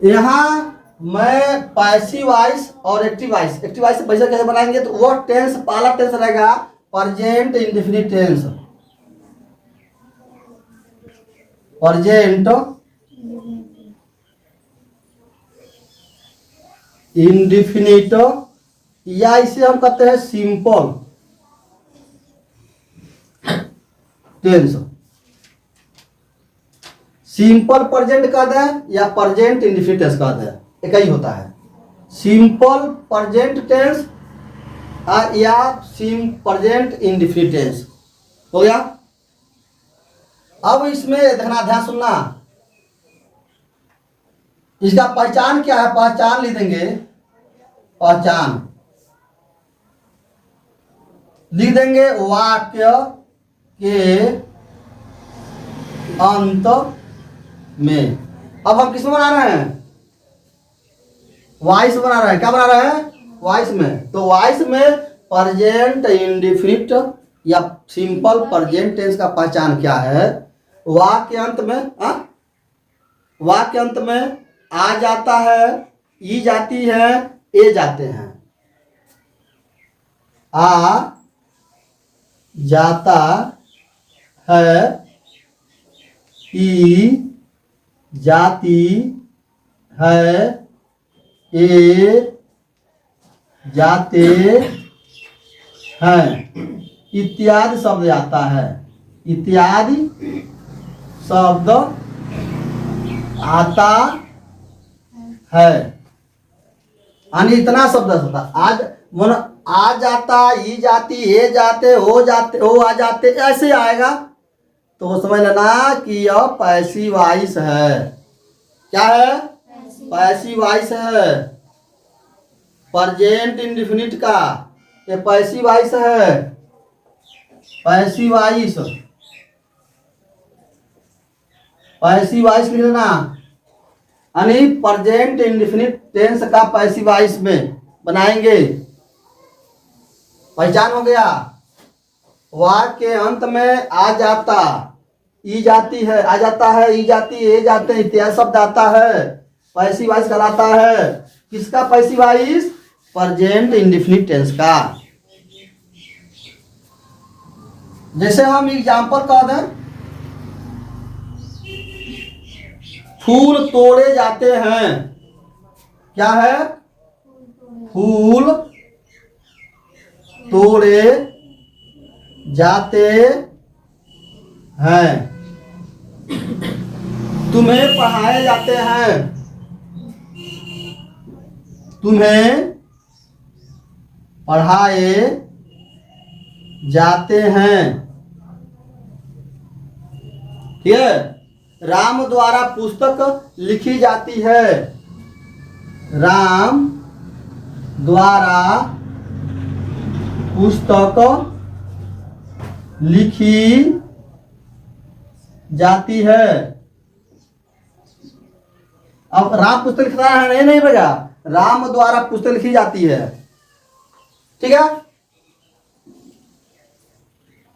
यहाँ मैं passive voice और एक्टिव वॉइस से पैसा कैसे बनाएंगे, तो वो टेंस पहला टेंस रहेगा present indefinite tense. Present indefinite, या इसे हम कहते हैं सिंपल टेंस। सिंपल प्रेजेंट कहते हैं या प्रेजेंट इंडेफिनिट टेंस कहते हैं, एक ही होता है। सिंपल प्रेजेंट टेंस या प्रेजेंट इंडेफिनिट टेंस हो गया। अब इसमें देखना, ध्यान सुनना, इसका पहचान क्या है, पहचान लिख देंगे। पहचान लिख देंगे वाक्य के अंत में। अब हम किस में बना रहे हैं, वॉइस बना रहे हैं। क्या बना रहे हैं, वॉइस में। तो वॉइस में प्रेजेंट इंडेफिनिट या सिंपल प्रेजेंट टेंस का पहचान क्या है, वाक्य अंत में, वाक्य अंत में आ जाता है, ई जाती है, ए जाते हैं। आ जाता है, ई जाती है, ए जाते हैं, इत्यादि शब्द आता है। इत्यादि शब्द आता है, यानी इतना शब्द होता। आज मन आ जाता, ई जाती, ए जाते, हो जाते, ओ आ जाते, ऐसे आएगा तो वो समझ लेना कि यह पैसिव वॉइस है। क्या है, पैसिव वॉइस है। प्रेजेंट इंडेफिनिट का ये पैसिव वॉइस है। पैसिव वॉइस, पैसिव वॉइस लिख लेना, यानी प्रेजेंट इंडेफिनिट टेंस का पैसिव वॉइस में बनाएंगे। पहचान हो गया। वाक्य के अंत में आ जाता, ई जाती है, आ जाता है, ई जाती, ए जाते, इत्यादि शब्द आता है, पैसिव वॉइस कहलाता है। किसका passive voice, present indefinite tense का। जैसे हम एग्जांपल कह दें, फूल तोड़े जाते हैं। क्या है, फूल तोड़े जाते हैं। तुम्हें पढ़ाए जाते हैं, तुम्हें पढ़ाए जाते हैं। ठीक है। राम द्वारा पुस्तक लिखी जाती है, राम द्वारा पुस्तक लिखी जाती है। अब राम पुस्तक लिख रहा है, नहीं भैया, राम द्वारा पुस्तक लिखी जाती है। ठीक है।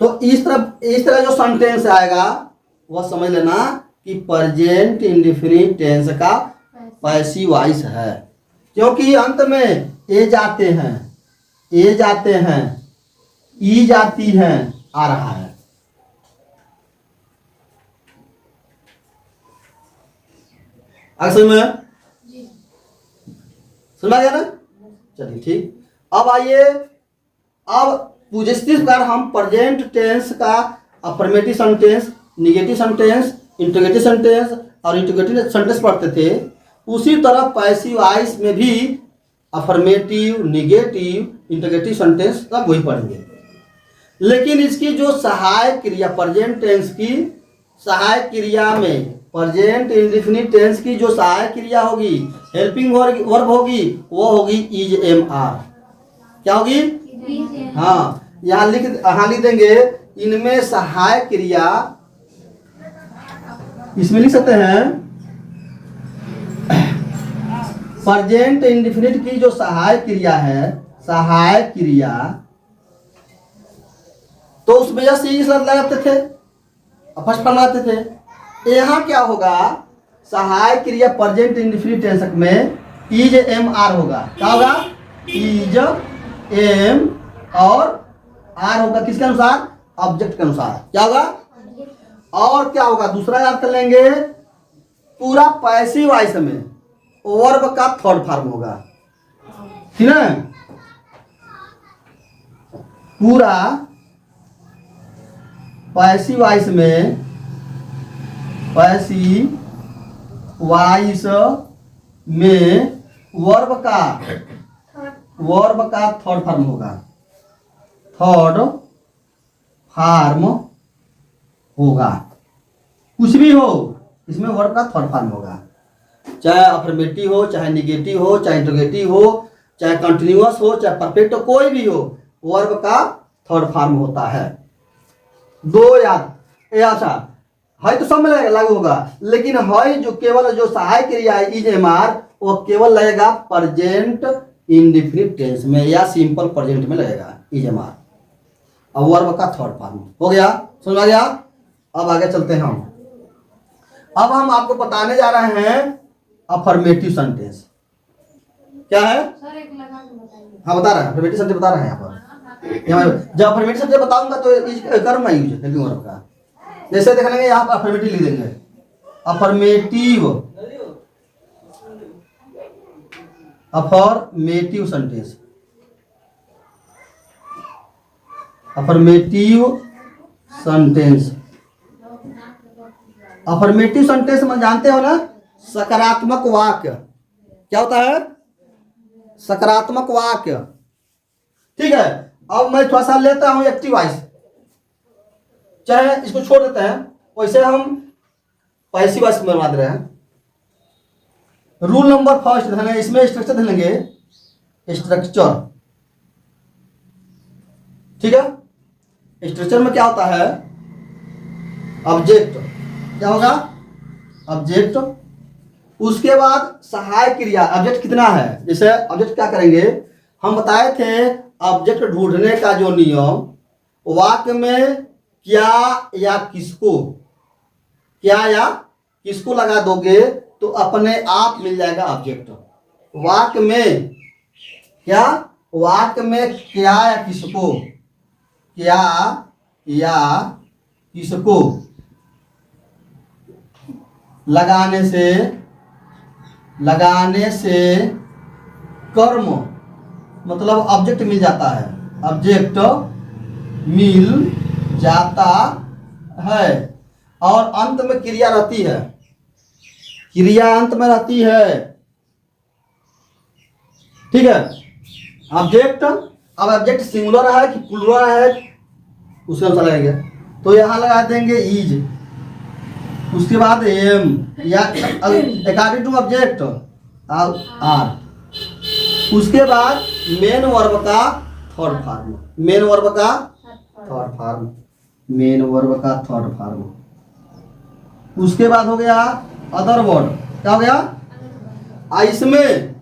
तो इस तरह जो सेंटेंस आएगा वह समझ लेना कि प्रेजेंट इंडेफिनिट टेंस का पैसिव वॉइस है, क्योंकि अंत में ए जाते हैं, ए जाते हैं, ई जाती हैं आ रहा है। समझ में सुना गया ना। चलिए ठीक। अब आइए, अब पॉजिटिव प्रकार हम प्रेजेंट टेंस का affirmative sentence, negative sentence, interrogative sentence और इंटरोगेटिव सेंटेंस पढ़ते थे। उसी तरह पैसिव वॉइस में भी अफर्मेटिव, नेगेटिव, इंटरोगेटिव सेंटेंस सब वही पढ़ेंगे। लेकिन इसकी जो सहायक क्रिया, प्रेजेंट टेंस की सहायक क्रिया में, प्रेजेंट इंडेफिनिट टेंस की जो सहायक क्रिया होगी, हेल्पिंग वर्ब होगी, वो होगी इज एम आर। क्या होगी, हाँ, यहाँ लिख देंगे, इनमें सहायक क्रिया, इसमें लिख सकते हैं प्रेजेंट इंडेफिनिट की जो सहायक क्रिया है, सहायक क्रिया, तो उस वजह से ये शब्द लगाते थे, फर्स्ट फॉर्म लगाते थे। यहाँ क्या होगा, सहायक क्रिया प्रेजेंट इंडेफिनिट टेंस में इज एम आर होगा। क्या होगा? इज एम और आर होगा किसके अनुसार? ऑब्जेक्ट के अनुसार। क्या होगा? और क्या होगा? दूसरा याद कर लेंगे, पूरा पैसिव वॉइस में वर्ब का थर्ड फॉर्म होगा, ठीक है? पूरा पैसिव वॉइस में, पैसिव वॉइस में वर्ब का थर्ड फॉर्म होगा, थर्ड फॉर्म होगा। कुछ भी हो इसमें वर्ब का थर्ड फॉर्म होगा, चाहे अफर्मेटिव हो, चाहे निगेटिव हो, चाहे इंटरोगेटिव हो, चाहे कंटिन्यूअस हो, चाहे परफेक्ट हो, कोई भी हो, वर्ब का थर्ड फॉर्म होता है। दो याद, अच्छा है तो सब में लागू होगा, लेकिन है जो केवल जो सहायक क्रिया है इज एम आर, वो केवल लगेगा प्रेजेंट इंडेफिनिट टेंस में या सिंपल प्रेजेंट में लगेगा इज एम आर, और वर्ब का थर्ड फॉर्म हो गया। समझ आ गया? अब आगे चलते हैं हम। अब हम आपको बताने जा रहे हैं अफर्मेटिव सेंटेंस। क्या है? सर एक लगा के बताइए। हाँ बता रहे हैं, अफर्मेटिव सेंटेंस बता रहे हैं यहाँ पर। जब अफर्मेटिव सेंटेंस बताऊंगा तो करूंगा यूज हेल्पिंग वर्ब का। जैसे देख लेंगे यहाँ पर अफर्मेटिव लिख देंगे, affirmative, affirmative sentence, affirmative sentence. Affirmative sentence में जानते हो ना, सकारात्मक वाक्य। क्या होता है? सकारात्मक वाक्य। ठीक है, अब मैं थोड़ा सा लेता हूं एक्टिव वॉइस, चाहे इसको छोड़ देते हैं, वैसे हम पैसिव वॉइस में बना दे रहे हैं। रूल नंबर फर्स्ट है, इसमें स्ट्रक्चर देखेंगे, स्ट्रक्चर। ठीक है, स्ट्रक्चर में क्या होता है? ऑब्जेक्ट। क्या होगा? ऑब्जेक्ट। उसके बाद सहायक क्रिया। ऑब्जेक्ट कितना है? जैसे ऑब्जेक्ट क्या करेंगे, हम बताए थे ऑब्जेक्ट ढूंढने का जो नियम, वाक्य में क्या या किसको, क्या या किसको लगा दोगे तो अपने आप मिल जाएगा ऑब्जेक्ट। वाक्य में क्या, वाक्य में क्या या किसको, क्या या किसको लगाने से कर्म मतलब ऑब्जेक्ट मिल जाता है, ऑब्जेक्ट मिल जाता है। और अंत में क्रिया रहती है, क्रिया अंत में रहती है। ठीक है, ऑब्जेक्ट। अब ऑब्जेक्ट सिंगुलर है कि प्लूरल है उसके अनुसार लगेगा, तो यहां लगा देंगे इज, उसके बाद एम या अकॉर्डिंग टू ऑब्जेक्ट आर, उसके बाद मेन वर्ब का थर्ड फॉर्म, मेन वर्ब का थर्ड फॉर्म, मेन वर्ब का थर्ड फॉर्म। उसके बाद हो गया अदर वर्ड। क्या हो गया? इसमें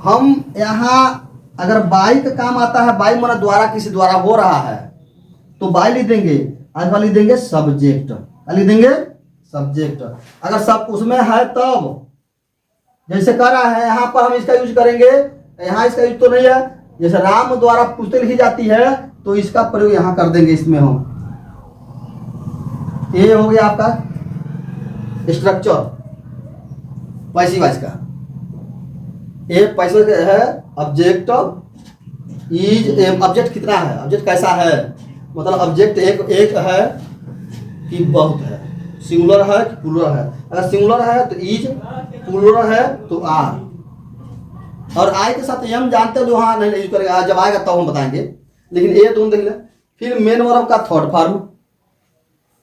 हम यहां अगर बाई का काम आता है, बाई माना द्वारा, किसी द्वारा हो रहा है, तो बाई लिख देंगे, आज लिख देंगे सब्जेक्ट, लिख देंगे सब्जेक्ट। अगर सब उसमें है तब, जैसे कर रहा है यहाँ पर हम इसका यूज करेंगे, यहाँ इसका यूज तो नहीं है। जैसे राम द्वारा पुस्तक लिखी जाती है तो इसका प्रयोग यहाँ कर देंगे इसमें हम। ये हो गया आपका स्ट्रक्चर पैसिव वॉइस का। ये पैसिव है ऑब्जेक्ट इज एम। ऑब्जेक्ट कितना है, ऑब्जेक्ट कैसा है, मतलब ऑब्जेक्ट एक है कि बहुत है, सिंगुलर है कि प्लूरल है। अगर सिंगुलर है तो इज, प्लूरल है तो आर। और आई के साथ एम जानते हो, वहां नहीं यूज करेगा, जब आएगा तब हम बताएंगे, लेकिन ये दोनों देख ले। फिर मेन वर्ब का थर्ड फॉर्म,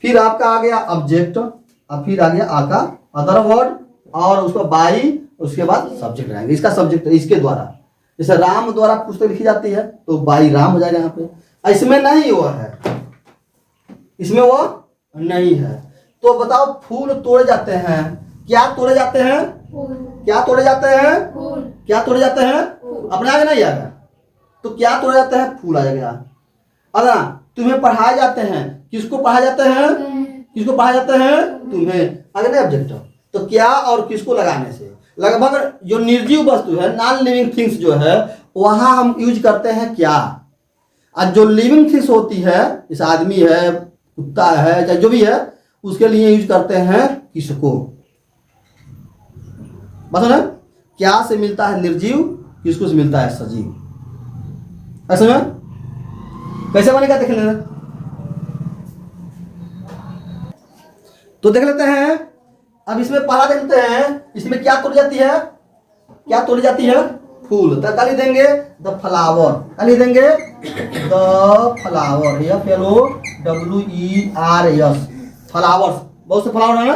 फिर आपका आ गया ऑब्जेक्ट, और फिर आ गया आपका अदर वर्ड, और उसको बाई, उसके बाद सब्जेक्ट रहेंगे। इसका सब्जेक्ट इसके द्वारा, जैसे राम द्वारा पुस्तक लिखी जाती है तो बाई राम हो जाएगा यहाँ पे। इसमें नहीं वो है, इसमें वो नहीं है। तो बताओ, फूल तोड़े जाते हैं, क्या तोड़े जाते हैं, क्या तोड़े जाते हैं, क्या तोड़े जाते हैं, अपने आगे नहीं आएगा तो क्या तोड़े जाते हैं, फूल आ जाएगा। अगर तुम्हें पढ़ाए जाते हैं, किसको पढ़ाए जाते हैं, किसको पढ़ाए जाते हैं? तुम्हें। अगले ऑब्जेक्ट, तो क्या और किसको लगाने से लगभग जो निर्जीव वस्तु है, नॉन लिविंग थिंग्स जो है, वहां हम यूज करते हैं क्या। और जो लिविंग थिंग्स होती है, जैसे आदमी है, कुत्ता है, चाहे जो भी है, उसके लिए यूज करते हैं किसको। बस ना, क्या से मिलता है निर्जीव, किसको से मिलता है सजीव। ऐसे में कैसे बनेगा देख लेना। तो देख लेते हैं। अब इसमें पहला देख लेते हैं, इसमें क्या तोड़ी जाती है? क्या तोड़ी जाती है? फूल। तो क्या लिख देंगे? The flower. क्या लिख देंगे? The flower. FLOWERS, flowers. बहुत से फ्लावर है ना,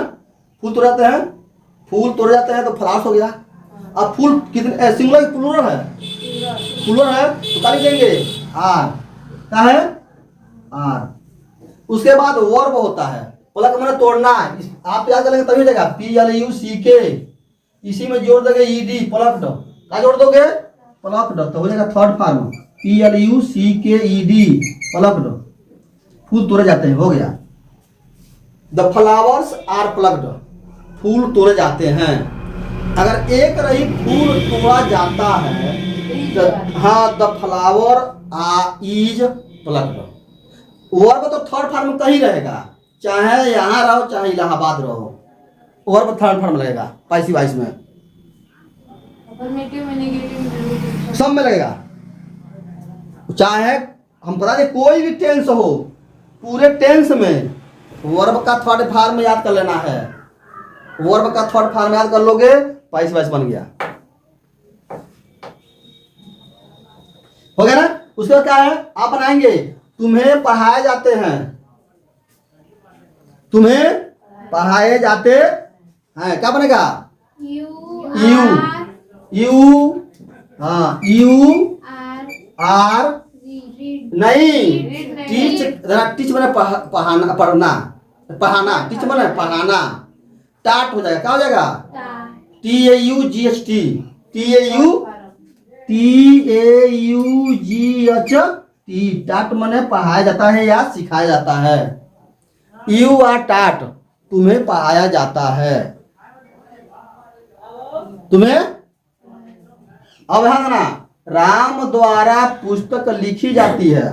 फूल तोड़ जाते हैं। फूल तोड़े जाते हैं तो फ्लावर्स हो गया। अब फूल कितने सिंगुलर प्लूरल है? प्लूरल है, तो क्या लिख देंगे? आर। क्या है? आर। उसके बाद वर्ब होता है, प्लक मैंने तोड़ना। आप याद करेंगे तभी हो जाएगा। PLUCK, इसी में जोड़ दोगे ED, प्लक्ड। क्या जोड़ दोगे? प्लक्ड, तो हो जाएगा थर्ड फॉर्म PLUCKED, प्लक्ड। फूल तोड़े जाते हैं, हो गया। द फ्लावर्स आर प्लक्ड, फूल तोड़े जाते हैं। अगर एक रही फूल तोड़ा जाता है तो हाँ, the flower is plucked. Verb तो थर्ड फॉर्म कहीं रहेगा, चाहे यहाँ रहो चाहे इलाहाबाद रहो, वर्ब थर्ड फॉर्म लगेगा। पैसिव वॉइस में सब में लगेगा। चाहे हम बता दें कोई भी टेंस हो, पूरे टेंस में वर्ब का थर्ड फॉर्म याद कर लेना है। वर्ब का थर्ड फॉर्म याद कर लोगे, पैसिव वॉइस बन गया। हो गया ना। उसके बाद क्या है? आप बनाएंगे तुम्हें पढ़ाए जाते हैं। तुम्हें पढ़ाए जाते हैं, क्या बनेगा? यू आर नहीं, टीच बने पढ़ाना, पढ़ाना। टीच बने पढ़ाना। टाट हो जाएगा, क्या हो जाएगा? TAUGHT, टाट मने पढ़ाया जाता है या सिखाया जाता है। यू आर टाट, तुम्हें पढ़ाया जाता है। तुम्हें अब हाँ ना, राम द्वारा पुस्तक लिखी जाती है।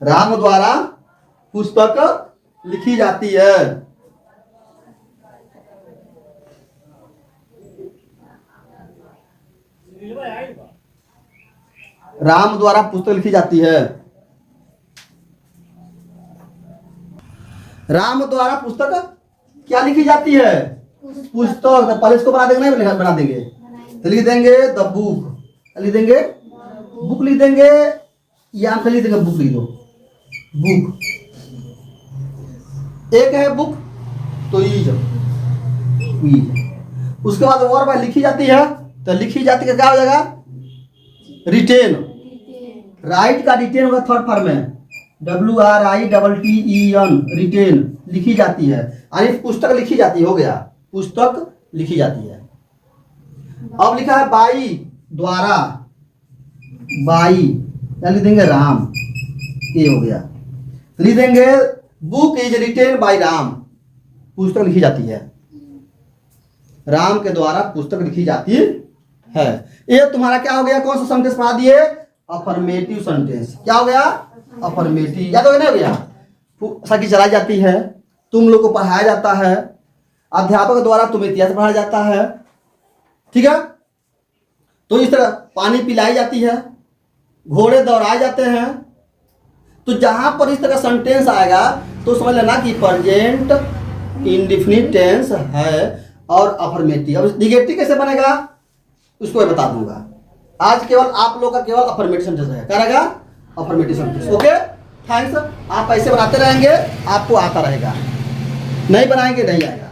राम द्वारा पुस्तक लिखी जाती है। राम द्वारा पुस्तक लिखी जाती है। राम द्वारा पुस्तक क्या लिखी जाती है? पुस्तक। तो पहले इसको बना देंगे, नहीं बना देंगे तो लिख देंगे द बुक। लिख देंगे बुक, लिख देंगे, यहाँ पे लिख देंगे बुक, लिख दो बुक। एक है बुक तो इज। उसके बाद वर्ब लिखी जाती है, तो लिखी जाती है क्या हो जाएगा? रिटेन। राइट का रिटेन होगा थर्ड फॉर्म में, WRITTEN, रिटेन। लिखी जाती है, यानी पुस्तक लिखी जाती है। हो गया, पुस्तक लिखी जाती है। अब लिखा है बाई, द्वारा। बाई या लिख देंगे राम, ये हो गया। लिख देंगे book is written by Ram, पुस्तक लिखी जाती है। राम के द्वारा पुस्तक लिखी जाती है। ये तुम्हारा क्या हो गया? कौन सा सेंटेंस पढ़ा दिए? Affirmative sentence. क्या हो गया? अफर्मेटिव। याद हो गया, नहीं हो गया? सखी चलाई जाती है, तुम लोग को पढ़ाया जाता है, अध्यापक द्वारा तुम्हें इतिहास पढ़ाया जाता है। ठीक है। तो इस तरह पानी पिलाई जाती है, घोड़े दौड़ाए जाते हैं। तो जहां पर इस तरह सेंटेंस आएगा तो समझ लेना कि प्रेजेंट इंडेफिनिट टेंस है और अफर्मेटिव। अब निगेटिव कैसे बनेगा उसको मैं बता दूंगा। आज केवल आप लोग का केवल अफर्मेटिव सेंटेंस है, क्या रहेगा? Affirmative sentence. Okay, thanks. आप ऐसे बनाते रहेंगे, आपको आता रहेगा। नहीं बनाएंगे नहीं आएगा।